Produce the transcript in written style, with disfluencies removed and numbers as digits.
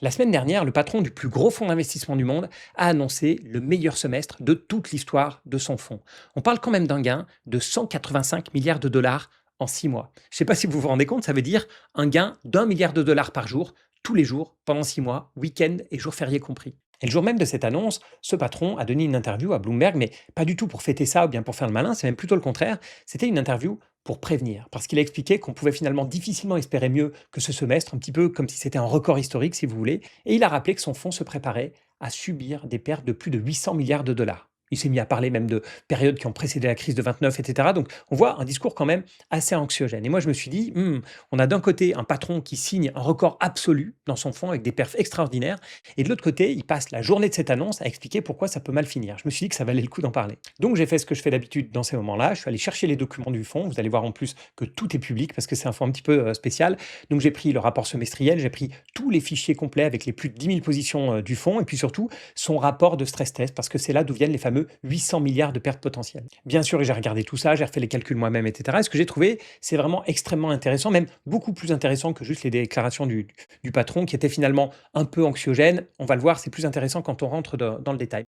La semaine dernière, le patron du plus gros fonds d'investissement du monde a annoncé le meilleur semestre de toute l'histoire de son fonds. On parle quand même d'un gain de 185 milliards de dollars en 6 mois. Je ne sais pas si vous vous rendez compte, ça veut dire un gain d'1 milliard de dollars par jour, tous les jours, pendant 6 mois, week-end et jours fériés compris. Et le jour même de cette annonce, ce patron a donné une interview à Bloomberg, mais pas du tout pour fêter ça ou bien pour faire le malin, c'est même plutôt le contraire. C'était une interview pour prévenir, parce qu'il a expliqué qu'on pouvait finalement difficilement espérer mieux que ce semestre, un petit peu comme si c'était un record historique, si vous voulez, et il a rappelé que son fonds se préparait à subir des pertes de plus de 800 milliards de dollars. Il s'est mis à parler même de périodes qui ont précédé la crise de 29, etc. Donc on voit un discours quand même assez anxiogène. Et moi je me suis dit, on a d'un côté un patron qui signe un record absolu dans son fonds avec des perfs extraordinaires, et de l'autre côté, il passe la journée de cette annonce à expliquer pourquoi ça peut mal finir. Je me suis dit que ça valait le coup d'en parler. Donc j'ai fait ce que je fais d'habitude dans ces moments-là. Je suis allé chercher les documents du fonds. Vous allez voir en plus que tout est public parce que c'est un fonds un petit peu spécial. Donc j'ai pris le rapport semestriel, j'ai pris tous les fichiers complets avec les plus de 10 000 positions du fonds et puis surtout son rapport de stress test parce que c'est là d'où viennent les fameux 800 milliards de pertes potentielles. Bien sûr, j'ai regardé tout ça, j'ai refait les calculs moi-même, etc. Et ce que j'ai trouvé, c'est vraiment extrêmement intéressant, même beaucoup plus intéressant que juste les déclarations du patron qui étaient finalement un peu anxiogène. On va le voir, c'est plus intéressant quand on rentre dans le détail.